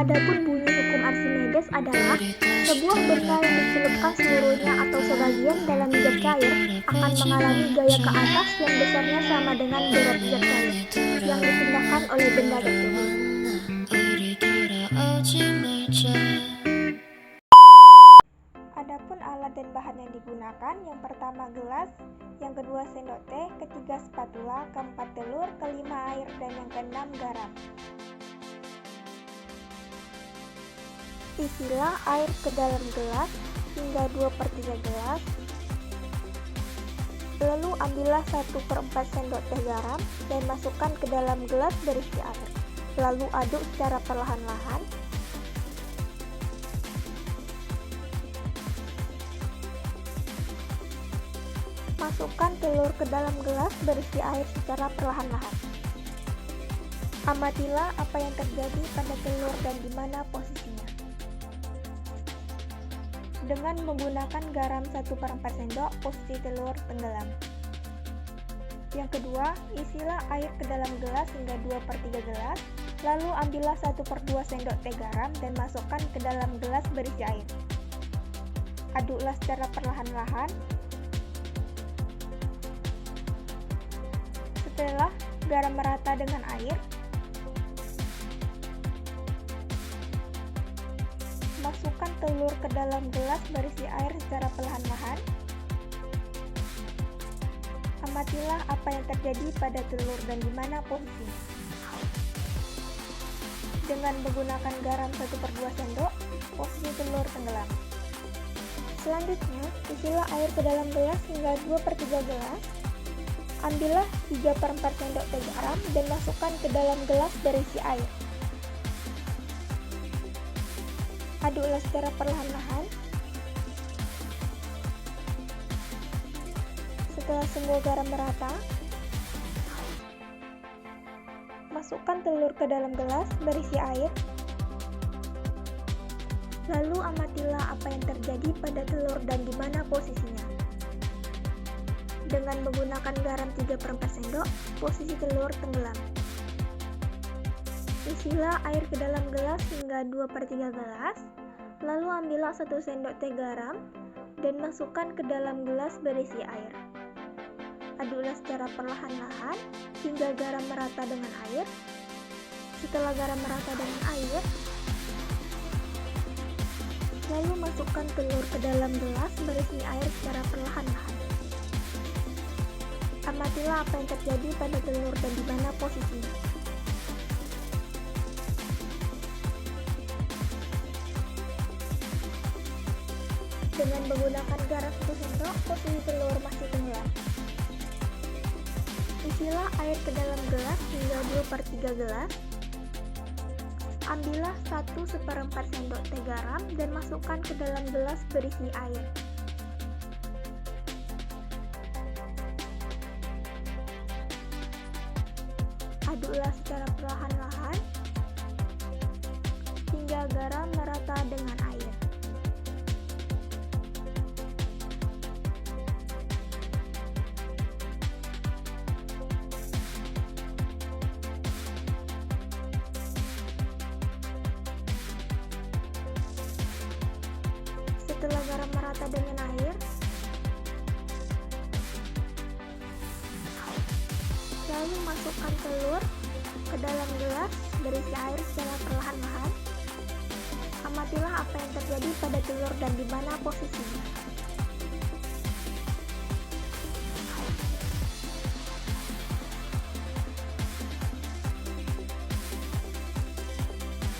Adapun bunyi hukum Archimedes adalah sebuah benda yang dicelupkan seluruhnya atau sebagian dalam zat cair akan mengalami gaya ke atas yang besarnya sama dengan berat zat cair yang dipindahkan oleh benda tersebut. Adapun alat dan bahan yang digunakan, yang pertama gelas, yang kedua sendok teh, ketiga spatula, keempat telur, kelima air, dan yang keenam garam. Isilah air ke dalam gelas hingga 2/3 gelas. Lalu ambillah 1/4 sendok teh garam dan masukkan ke dalam gelas berisi air. Lalu aduk secara perlahan-lahan. Masukkan telur ke dalam gelas berisi air secara perlahan-lahan. Amatilah apa yang terjadi pada telur dan di mana posisinya. Dengan menggunakan garam 1/4 sendok, posisi telur tenggelam. Yang kedua, isilah air ke dalam gelas hingga 2/3 gelas, lalu ambillah 1/2 sendok teh garam dan masukkan ke dalam gelas berisi air. Aduklah secara perlahan-lahan. Setelah garam merata dengan air, masukkan telur ke dalam gelas berisi air secara perlahan-lahan. Amatilah apa yang terjadi pada telur dan di mana posisinya. Dengan menggunakan garam 1/2 sendok, posisi telur tenggelam. Selanjutnya, isilah air ke dalam gelas hingga 2/3 gelas. Ambillah 3/4 sendok teh garam dan masukkan ke dalam gelas berisi air. Aduklah secara perlahan-lahan. Setelah semua garam merata, masukkan telur ke dalam gelas berisi air. Lalu amatilah apa yang terjadi pada telur dan di mana posisinya. Dengan menggunakan garam 3/4 sendok, posisi telur tenggelam. Isilah air ke dalam gelas hingga 2/3 gelas, lalu ambillah 1 sendok teh garam dan masukkan ke dalam gelas berisi air. Aduklah secara perlahan-lahan hingga garam merata dengan air. Setelah garam merata dengan air, lalu masukkan telur ke dalam gelas berisi air secara perlahan-lahan. Amatilah apa yang terjadi pada telur dan di mana posisinya. Dengan menggunakan garam 1 sendok, posisi telur masih tenggelam. Isilah air ke dalam gelas hingga 2/3 gelas. Ambillah 1/4 sendok teh garam dan masukkan ke dalam gelas berisi air. Aduklah secara perlahan-lahan hingga garam merata dengan air. Setelah garam merata dengan air, lalu masukkan telur ke dalam gelas berisi air secara perlahan-lahan. Amatilah apa yang terjadi pada telur dan di mana posisinya.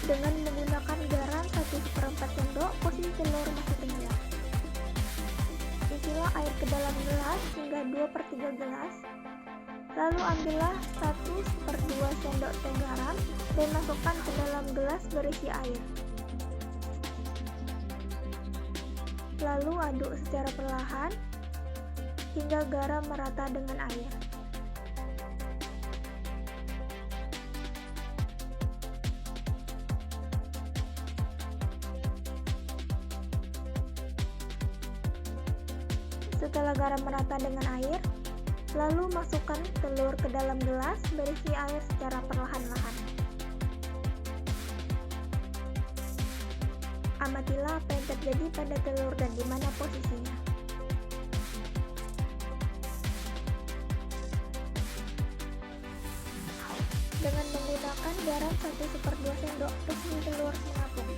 Dengan menggunakan garam 1/4 sendok, posisi telur masih tenggelam. Isilah air ke dalam gelas hingga 2/3 gelas. Lalu ambillah 1/2 sendok teh garam dan masukkan ke dalam gelas berisi air. Lalu aduk secara perlahan hingga garam merata dengan air. Setelah garam merata dengan air, lalu masukkan telur ke dalam gelas berisi air secara perlahan-lahan. Amatilah apa yang terjadi pada telur dan di mana posisinya. Dengan menggunakan garam 1/2 sendok, rebus telur mengapung.